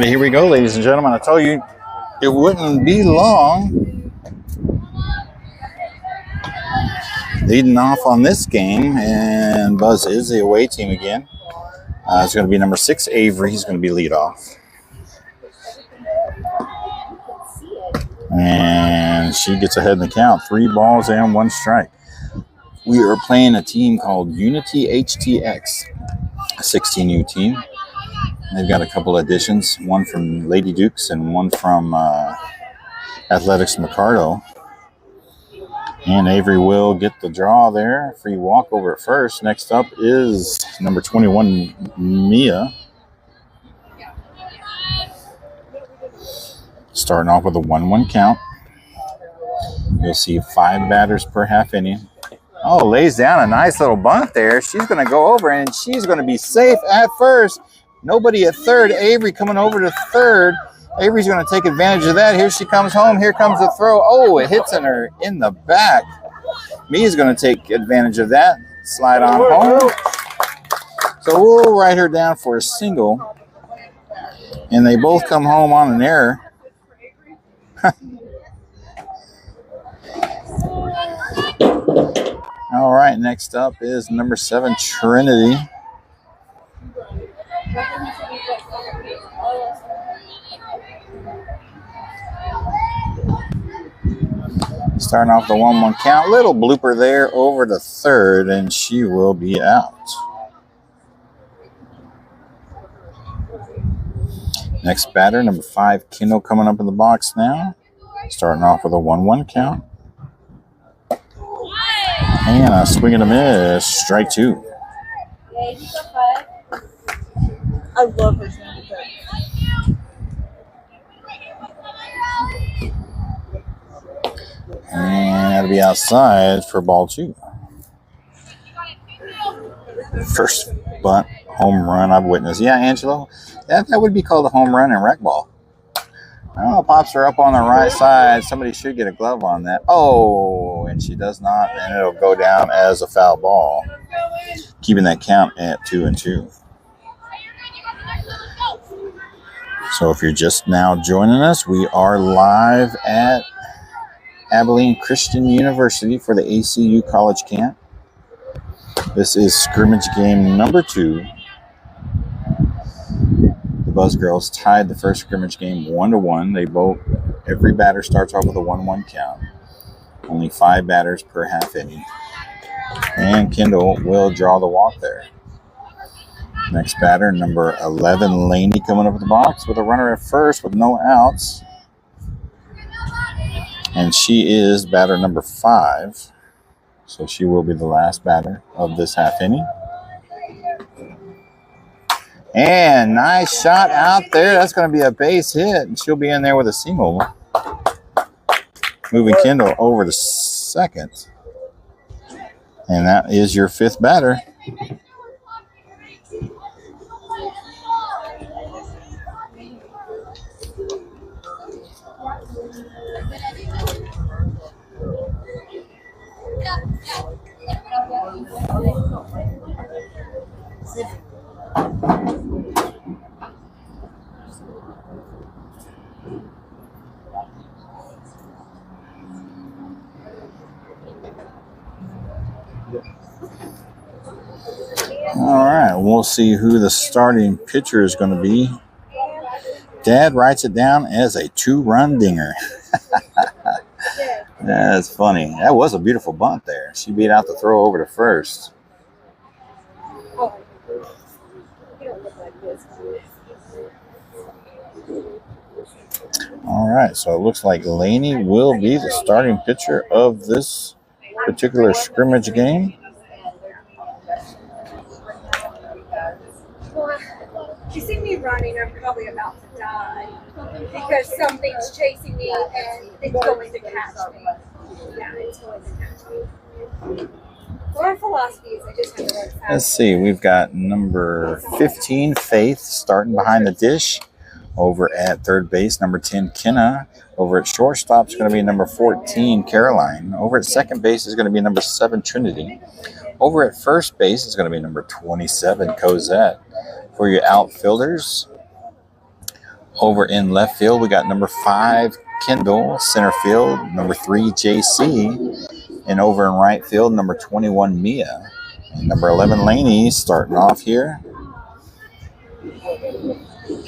right, here we go, ladies and gentlemen. I told you it wouldn't be long. Leading off on this game, and Buzz is the away team again. It's going to be number 6, Avery. He's going to be lead off. And she gets ahead in the count. 3 balls and 1 strike. We are playing a team called Unity NTX, a 16U team. They've got a couple additions, one from Lady Dukes and one from Athletics Mercado. And Avery will get the draw there. Free walk over at first. Next up is number 21, Mia. Starting off with a 1-1 count. You'll see 5 batters per half inning. Oh, lays down a nice little bunt there. She's going to go over, and she's going to be safe at first. Nobody at third. Avery coming over to third. Avery's going to take advantage of that. Here she comes home. Here comes the throw. Oh, it hits her in the back. Mia's going to take advantage of that. Slide on home. So we'll write her down for a single. And they both come home on an error. All right, next up is number 7, Trinity. Starting off the 1-1 count. Little blooper there over to third, and she will be out. Next batter, number 5, Kendall, coming up in the box now. Starting off with a 1-1 count. And a swing and a miss. Strike 2. I love her. And that'll be outside for ball 2. First bunt, home run I've witnessed. Yeah, Angelo, that would be called a home run in rec ball. Oh, pops her up on the right side. Somebody should get a glove on that. Oh, and she does not, and it'll go down as a foul ball, keeping that count at 2-2. So if you're just now joining us, we are live at Abilene Christian University for the ACU College Camp. This is scrimmage game number 2. The Buzz Girls tied the first scrimmage game 1-1. Every batter starts off with a 1-1 count. Only 5 batters per half inning. And Kendall will draw the walk there. Next batter, number 11, Laney, coming up with the box with a runner at first with no outs. And she is batter number 5. So she will be the last batter of this half inning. And nice shot out there. That's going to be a base hit. And she'll be in there with a single. Moving Kendall over to second. And that is your 5th batter. All right, we'll see who the starting pitcher is going to be. Dad writes it down as a 2-run dinger. That's funny. That was a beautiful bunt there. She beat out the throw over to first. All right, so it looks like Laney will be the starting pitcher of this particular scrimmage game. You see me running, I'm probably about to die because something's chasing me and it's going to catch me. Yeah, it's going to catch me. Our philosophy is I just have to run fast. Let's see, we've got number 15, Faith, starting behind the dish. Over at third base, number 10, Kenna. Over at shortstop is going to be number 14, Caroline. Over at second base is going to be number 7, Trinity. Over at first base is going to be number 27, Cosette. For your outfielders, Over in left field, we got number 5, Kendall. Center field, number 3, JC. And over in right field, number 21, Mia. And number 11, Laney, starting off here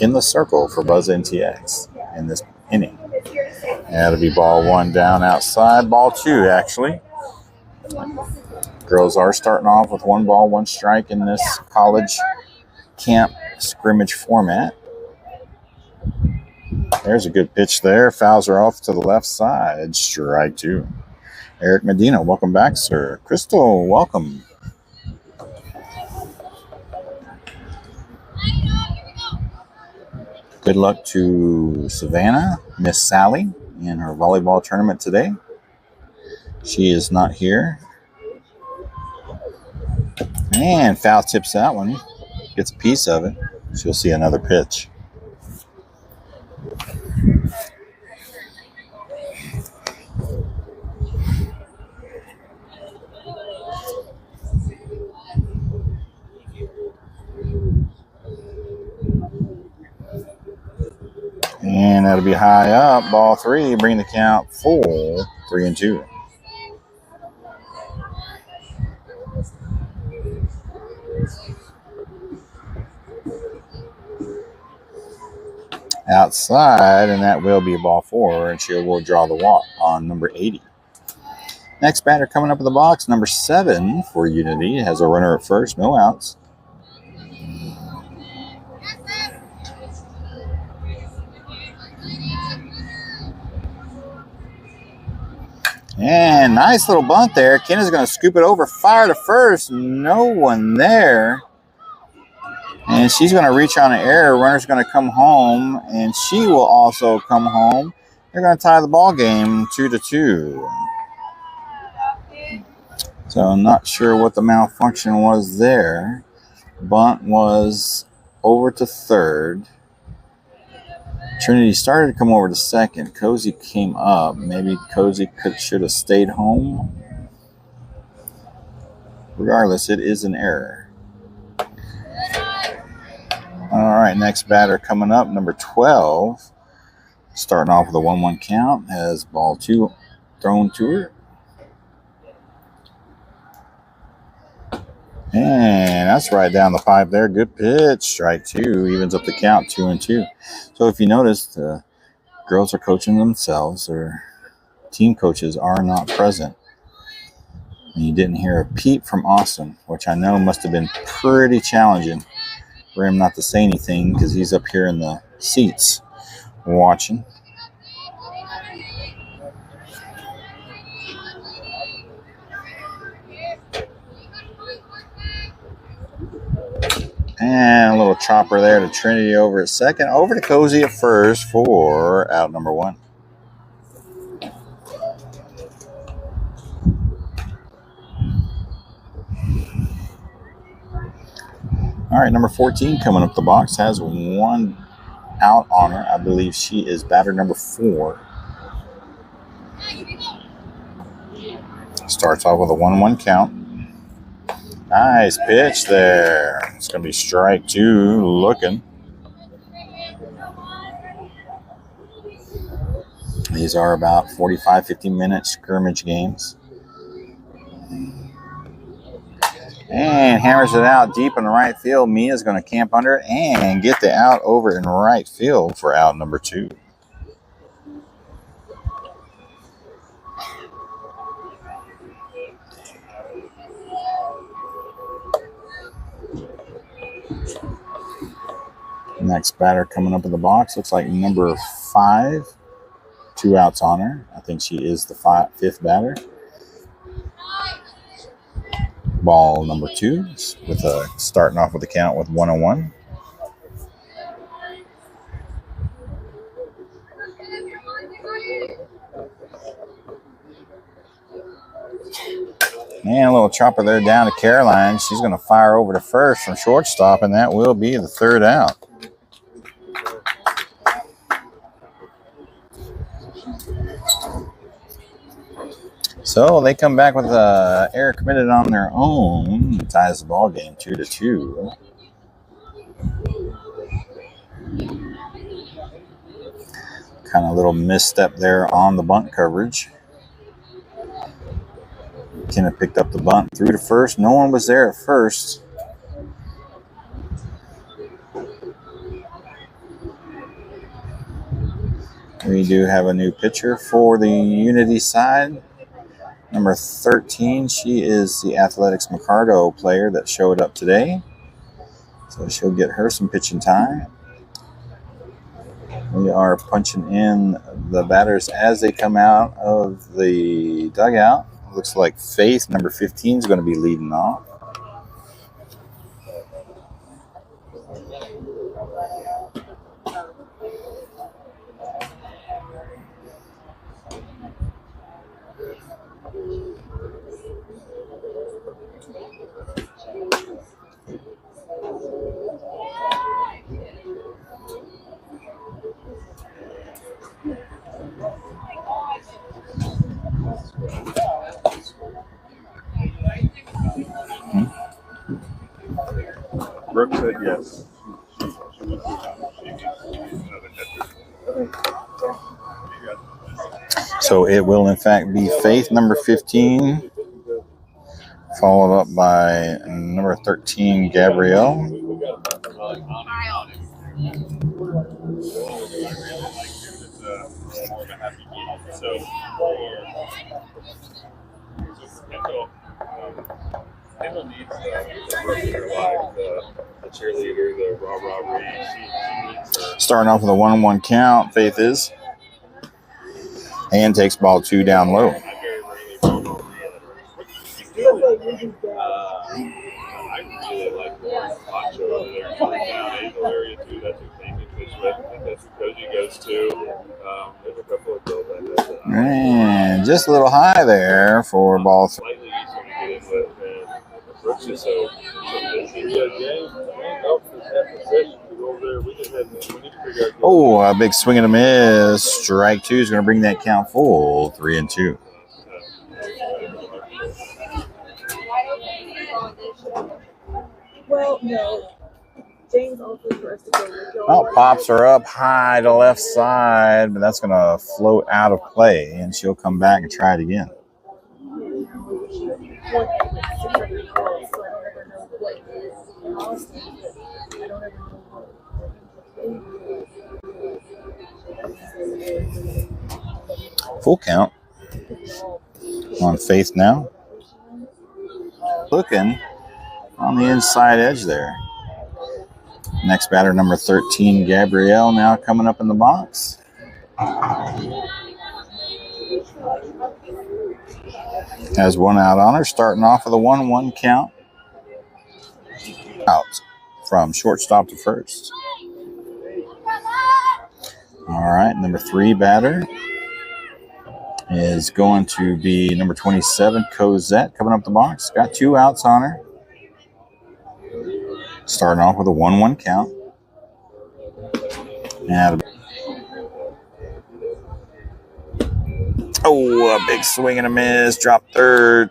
in the circle for Buzz NTX in this inning. That'll be ball 1 down outside. Ball 2, actually. Girls are starting off with 1 ball, 1 strike in this college camp scrimmage format. There's a good pitch there. Fouls her off to the left side. Strike 2. Eric Medina, welcome back, sir. Crystal, welcome. Good luck to Savannah, Miss Sally, in her volleyball tournament today. She is not here. And foul tips that one. Gets a piece of it. She'll see another pitch. And that'll be high up. Ball 3, bring the count full. 3-2. Outside, and that will be ball 4, and she will draw the walk on number 80. Next batter coming up in the box, number 7 for Unity. Has a runner at first, no outs. And nice little bunt there. Kenna's going to scoop it over, fire to first. No one there. And she's going to reach on an error. Runner's going to come home, and she will also come home. They're going to tie the ball game 2-2. So I'm not sure what the malfunction was there. Bunt was over to third. Trinity started to come over to second. Cozy came up. Maybe Cozy should have stayed home. Regardless, it is an error. All right, next batter coming up, number 12. Starting off with a 1-1 count. Has ball 2 thrown to her. And that's right down the pipe there. Good pitch. Strike 2. Evens up the count 2-2. So if you notice, the girls are coaching themselves. Their team coaches are not present. And you didn't hear a peep from Austin, which I know must have been pretty challenging for him not to say anything because he's up here in the seats watching. And a little chopper there to Trinity over at second. Over to Cozy at first for out number 1. All right, number 14 coming up the box. Has 1 out on her. I believe she is batter number 4. Starts off with a 1-1 count. Nice pitch there. It's going to be strike 2 looking. These are about 45, 50-minute scrimmage games. And hammers it out deep in the right field. Mia's going to camp under it and get the out over in right field for out number 2. Next batter coming up in the box looks like number 5. 2 outs on her. I think she is the 5th batter. Ball number 2 with starting off with the count with 1-1. And a little chopper there down to Caroline. She's going to fire over to first from shortstop, and that will be the 3rd out. So they come back with an error committed on their own. Ties the ball game 2-2. Kind of a little misstep there on the bunt coverage. McKenna picked up the bunt, threw to first. No one was there at first. We do have a new pitcher for the Unity side. Number 13, she is the Athletics Micardo player that showed up today. So she'll get her some pitching time. We are punching in the batters as they come out of the dugout. Looks like Faith, number 15, is going to be leading off. Brooke said yes. So it will, in fact, be Faith, number 15, followed up by number 13, Gabrielle. The cheerleader, the rah-rah Starting off with a 1-1 count, Faith is. And takes ball 2 down low. I really like Pancho over there in the Angel area too. That's who came and pitched with. I think that's who Koji goes to. There's a couple of girls like that. And just a little high there for ball 3. Slightly easier to get in with. And Brooks is so busy. Oh, a big swing and a miss. Strike 2 is going to bring that count full. 3-2. Well, no. James also for us to go. Oh, pops her up high to left side, but that's going to float out of play, and she'll come back and try it again. Full count on Faith now. Looking on the inside edge there. Next batter, number 13, Gabrielle, now coming up in the box. Has one out on her, starting off with a 1-1 count. Out from shortstop to first. All right, number 3 batter is going to be number 27, Cosette, coming up the box. Got 2 outs on her. Starting off with a 1-1 count. And a big swing and a miss. Drop third.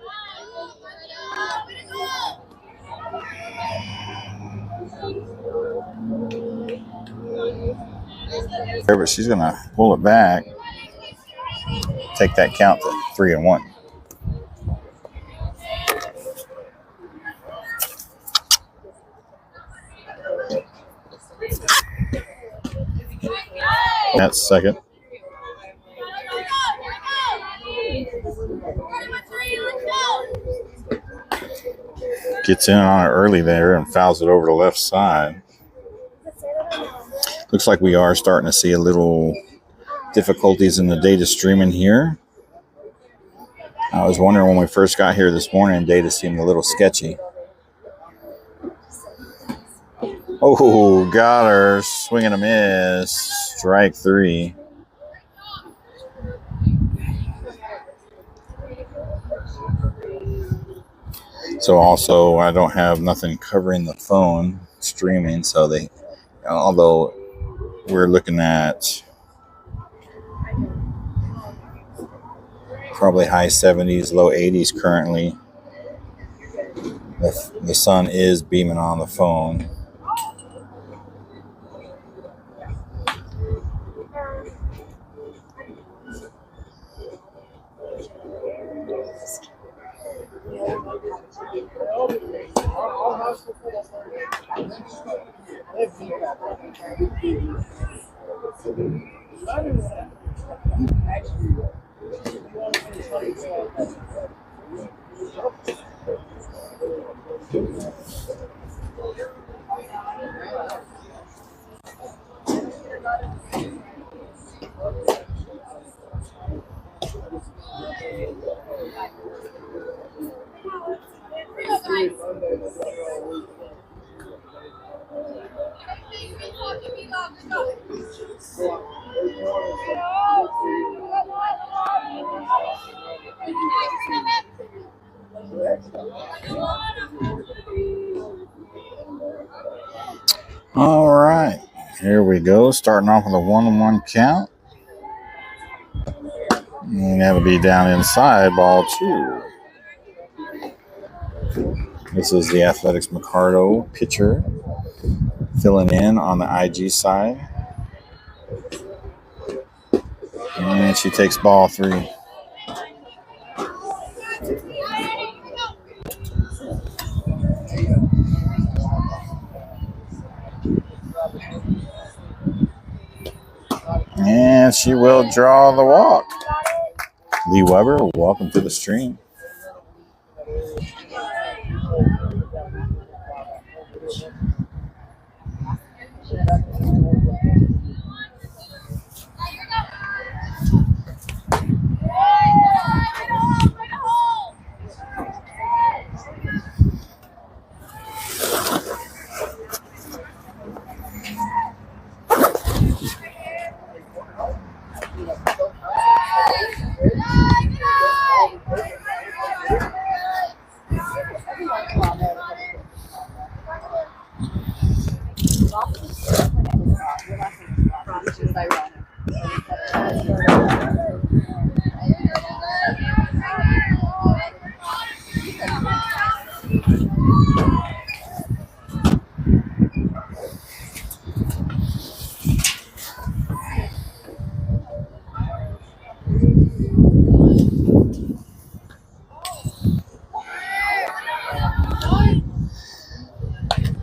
But she's going to pull it back. Take that count to 3-1. That's second. Gets in on it early there and fouls it over the left side. Looks like we are starting to see a little difficulties in the data streaming here. I was wondering when we first got here this morning, data seemed a little sketchy. Oh, got her. Swing and a miss. Strike 3. So also, I don't have nothing covering the phone streaming. So although we're looking at probably high 70s, low 80s currently, the sun is beaming on the phone. All right, here we go. Starting off with a 1-1 count. And that'll be down inside ball 2. This is the Athletics Mercado pitcher filling in on the IG side. And she takes ball 3. And she will draw the walk. Lee Weber, welcome to the stream.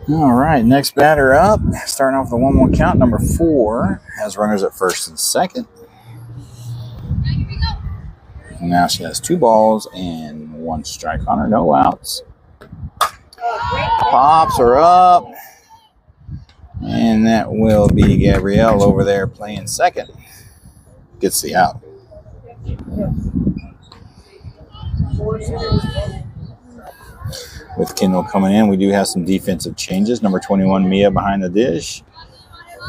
All right, next batter up. Starting off the 1-1 count, number 4 has runners at first and second. And now she has 2 balls and 1 strike on her, no outs. Pops are up. And that will be Gabrielle over there playing second. Gets the out. With Kendall coming in, we do have some defensive changes. Number 21, Mia behind the dish.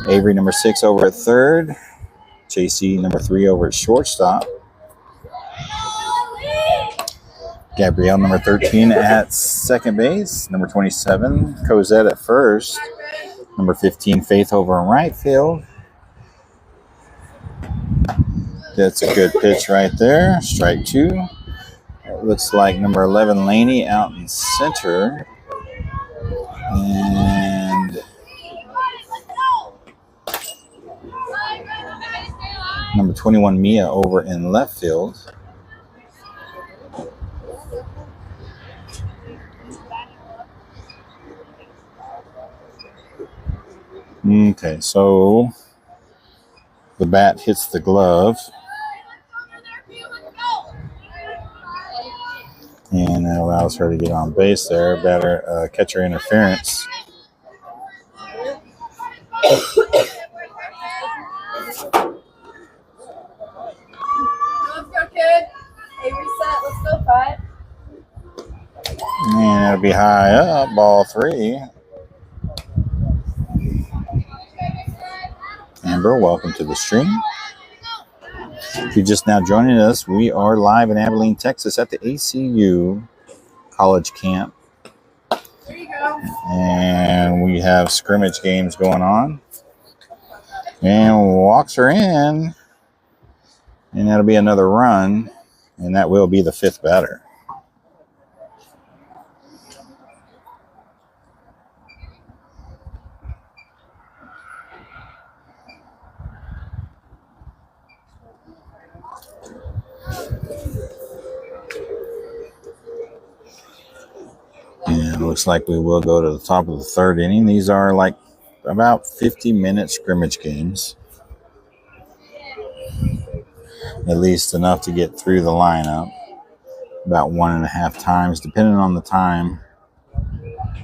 Avery, number 6, over at third. JC, number 3, over at shortstop. Gabrielle, number 13, at second base. Number 27, Cosette at first. Number 15, Faith over in right field. That's a good pitch right there. Strike 2. It looks like number 11, Laney, out in center. And number 21, Mia, over in left field. Okay, so the bat hits the glove. And that allows her to get on base there. Batter, catcher interference. Let's go, kid. Hey, reset. Let's go, 5. And that'll be high up, ball 3. Amber, welcome to the stream. If you're just now joining us, we are live in Abilene, Texas at the ACU College Camp. There you go. And we have scrimmage games going on. And walks are in. And that'll be another run. And that will be the 5th batter. And it looks like we will go to the top of the 3rd inning. These are like about 50-minute scrimmage games. at least enough to get through the lineup. About 1.5 times, depending on the time,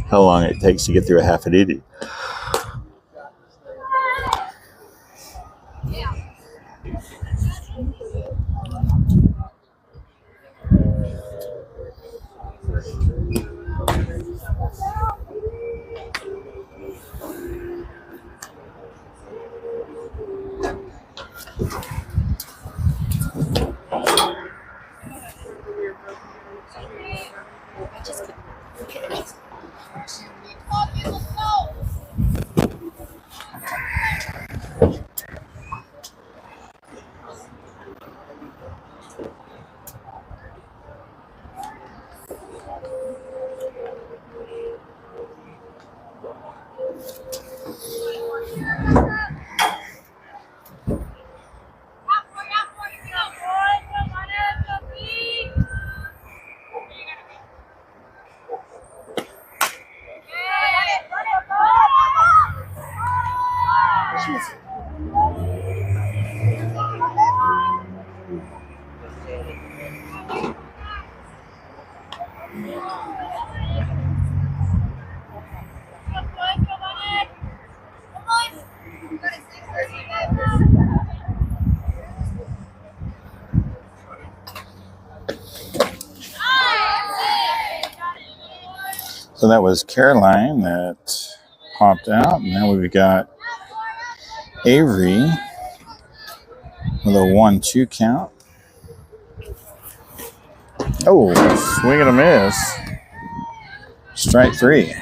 how long it takes to get through a half an inning. So that was Caroline that popped out. Now we've got Avery with a 1-2 count. Oh, swing and a miss. Strike 3.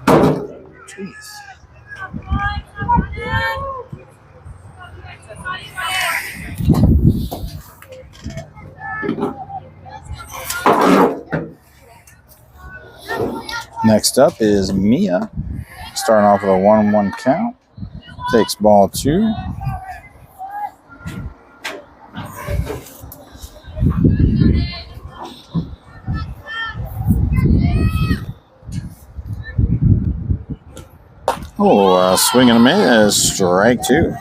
Jeez. Next up is Mia, starting off with a 1-1 count. Takes ball 2. Oh, swing and a miss. Strike 2.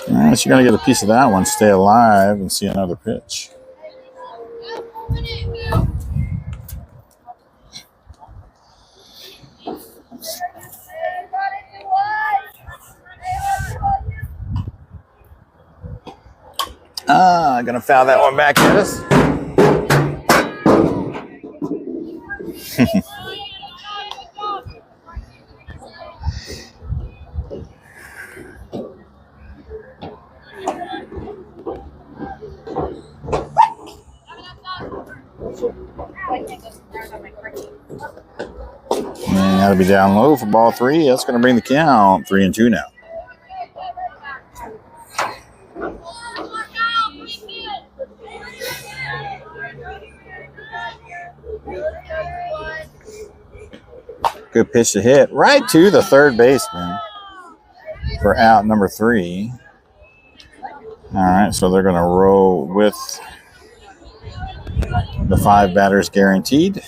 All right, so you're going to get a piece of that one. Stay alive and see another pitch. Going to foul that one back at us. And that'll be down low for ball 3. That's going to bring the count 3-2 now. Good pitch to hit right to the third baseman for out number 3. All right, so they're going to roll with the 5 batters guaranteed.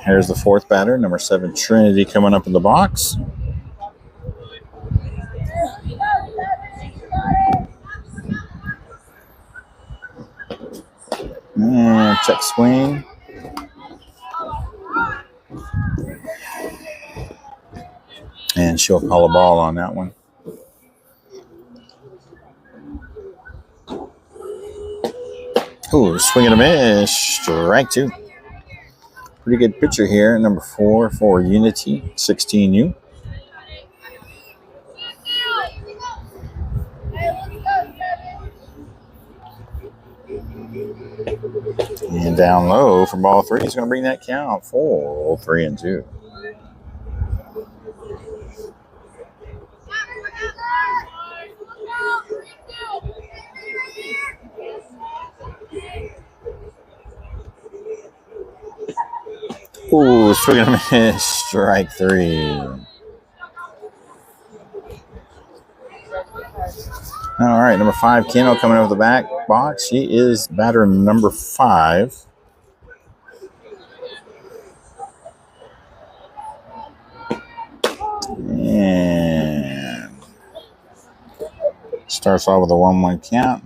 Here's the 4th batter, number 7, Trinity, coming up in the box. And check swing. And she'll call a ball on that one. Ooh, swing and a miss. Strike 2. Pretty good pitcher here, number 4 for Unity, 16U. And down low for ball 3. He's going to bring that count for 3-2. Ooh, swing and a miss. Strike 3. All right, number 5, Keno coming over the back. box. She is batter number 5. And starts off with a 1-1 count.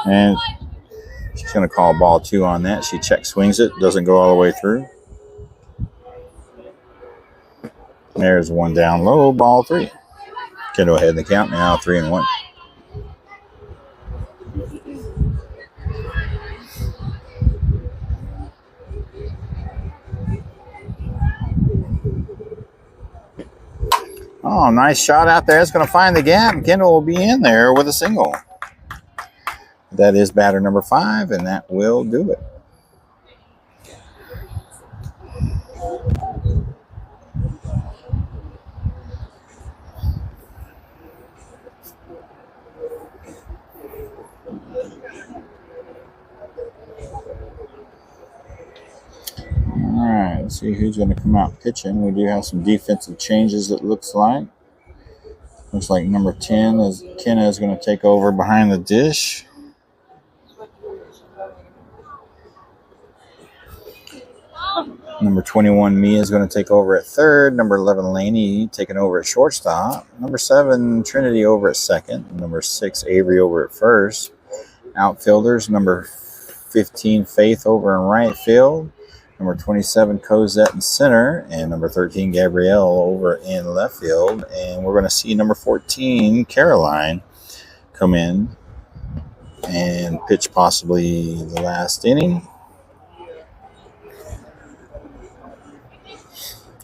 And she's going to call ball 2 on that. She check swings it. Doesn't go all the way through. There's 1 down low, ball 3. Can go ahead in the count now, 3-1. Oh, nice shot out there. It's going to find the gap. Kendall will be in there with a single. That is batter number 5, and that will do it. All right, let's see who's going to come out pitching. We do have some defensive changes, it looks like. Looks like number 10 is Kenna is going to take over behind the dish. Number 21, Mia, is going to take over at third. Number 11, Laney, taking over at shortstop. Number 7, Trinity, over at second. Number 6, Avery, over at first. Outfielders, number 15, Faith, over in right field. Number 27, Cosette, in center. And number 13, Gabrielle, over in left field. And we're going to see number 14, Caroline, come in and pitch possibly the last inning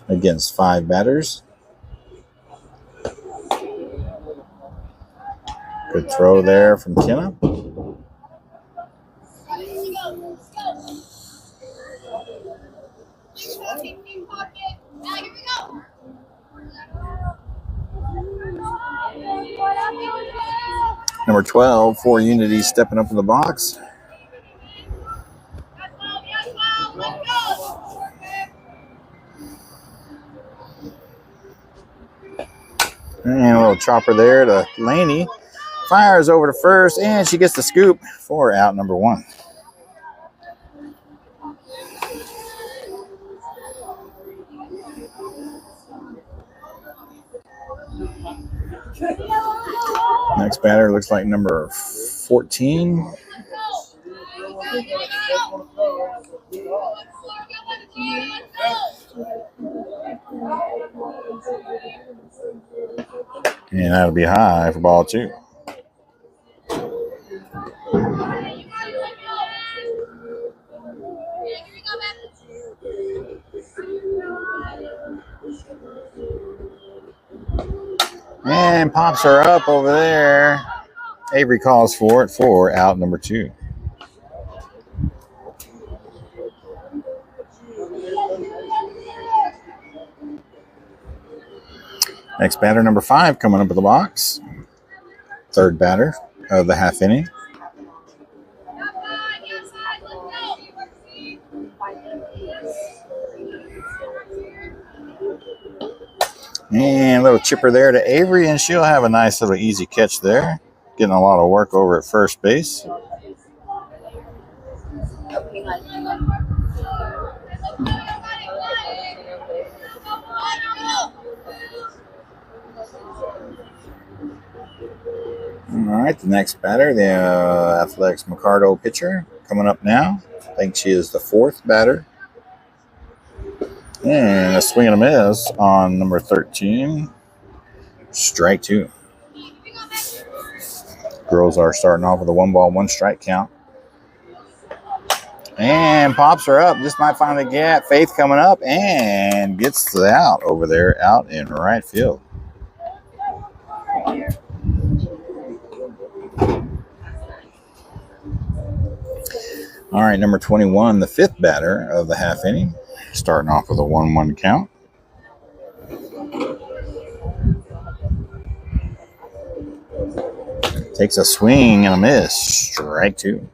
against 5 batters. Good throw there from Kenna. Number 12, for Unity, stepping up in the box. And a little chopper there to Laney. Fires over to first, and she gets the scoop for out number 1. Next batter looks like number 14. And that'll be high for ball 2. And pops her up over there. Avery calls for it for out number 2. Next batter, number 5, coming up in the box. Third batter of the half inning. And a little chipper there to Avery, and she'll have a nice little easy catch there. Getting a lot of work over at first base. All right, the next batter, the Athletics Micardo pitcher, coming up now. I think she is the 4th batter. And a swing and a miss on number 13. Strike 2. Girls are starting off with a 1-ball, 1-strike count. And pops her up. Just might find a gap. Faith coming up and gets the out over there, out in right field. All right, number 21, the 5th batter of the half inning. Starting off with a 1-1 count. Takes a swing and a miss. Strike 2.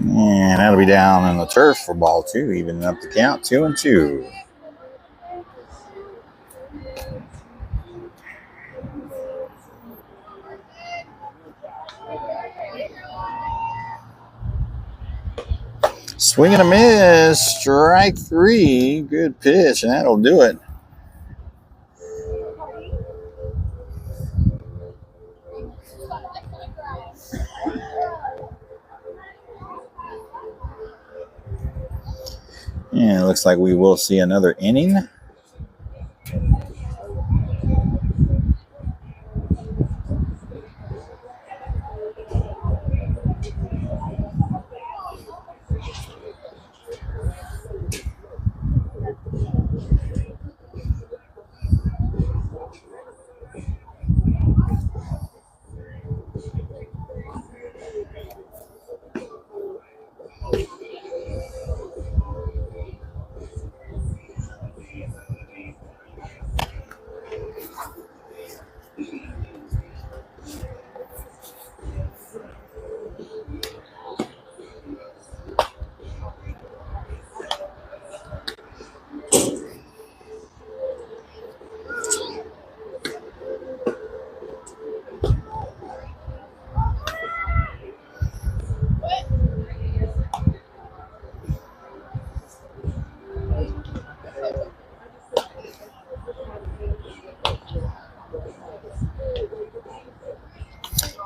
And that'll be down in the turf for ball 2, evening up the count, 2-2. Swing and a miss, strike 3. Good pitch, and that'll do it. And it looks like we will see another inning.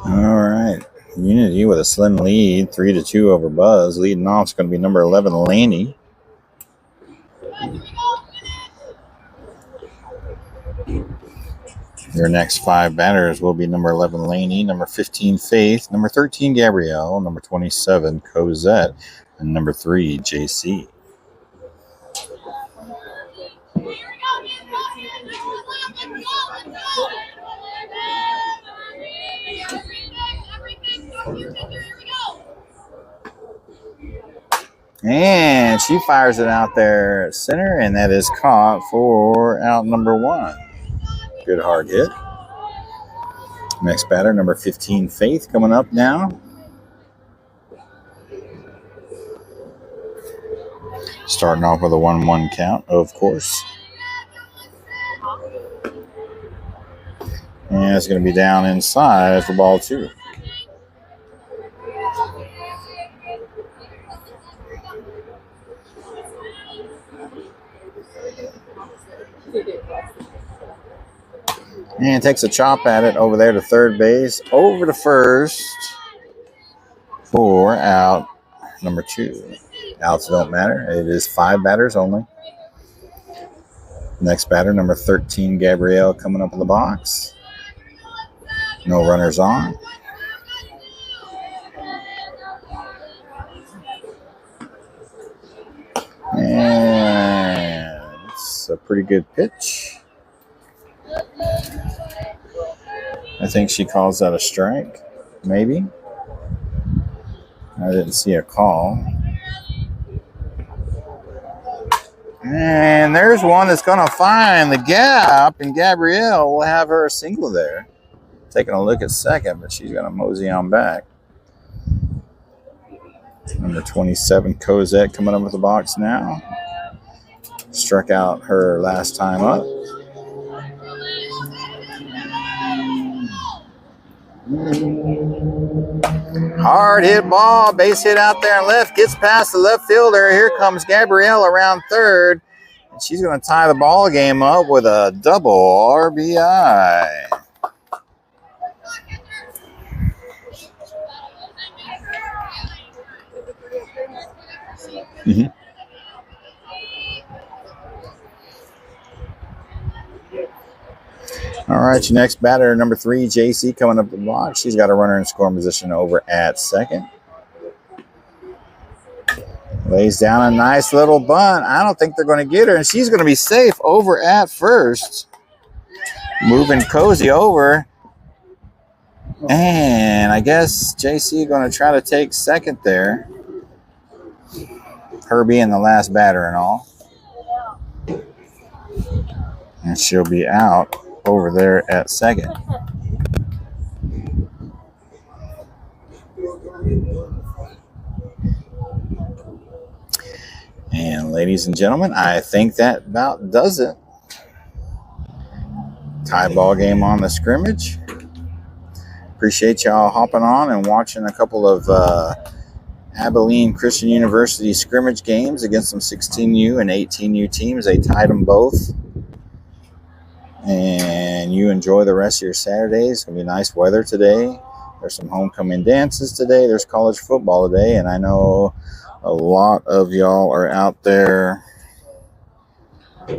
All right. Unity with a slim lead, 3-2 over Buzz. Leading off is going to be number 11, Laney. Your next 5 batters will be number 11, Laney, number 15, Faith, number 13, Gabrielle, number 27, Cosette, and number 3, JC. And she fires it out there at center, and that is caught for out number 1. Good hard hit. Next batter, number 15, Faith, coming up now. Starting off with a 1-1 count, of course. And it's going to be down inside for ball 2. And takes a chop at it over there to third base, over to first for out number 2. Outs don't matter. It is 5 batters only. Next batter, number 13, Gabrielle, coming up in the box. No runners on. And it's a pretty good pitch. I think she calls that a strike, maybe. I didn't see a call. And there's one that's going to find the gap, and Gabrielle will have her a single there. Taking a look at second, but she's going to mosey on back. Number 27, Cosette, coming up with the box now. Struck out her last time up. Hard hit ball, base hit out there and left, gets past the left fielder. Here comes Gabrielle around third, and she's going to tie the ball game up with a double RBI. Mm-hmm. All right, your next batter, number 3, JC, coming up the block. She's got a runner in scoring position over at second. Lays down a nice little bunt. I don't think they're going to get her, and she's going to be safe over at first. Moving Cozy over. And I guess JC going to try to take second there. Her being the last batter and all. And she'll be out over there at second. And ladies and gentlemen, I think that about does it. Tie ball game on the scrimmage. Appreciate y'all hopping on and watching a couple of Abilene Christian University scrimmage games against some 16U and 18U teams. They tied them both. And you enjoy the rest of your Saturday. It's going to be nice weather today. There's some homecoming dances today. There's college football today. And I know a lot of y'all are out there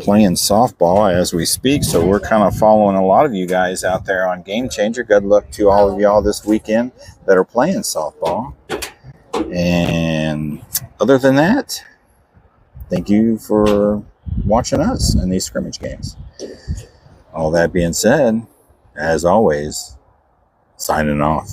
playing softball as we speak. So we're kind of following a lot of you guys out there on Game Changer. Good luck to all of y'all this weekend that are playing softball. And other than that, thank you for watching us in these scrimmage games. All that being said, as always, signing off.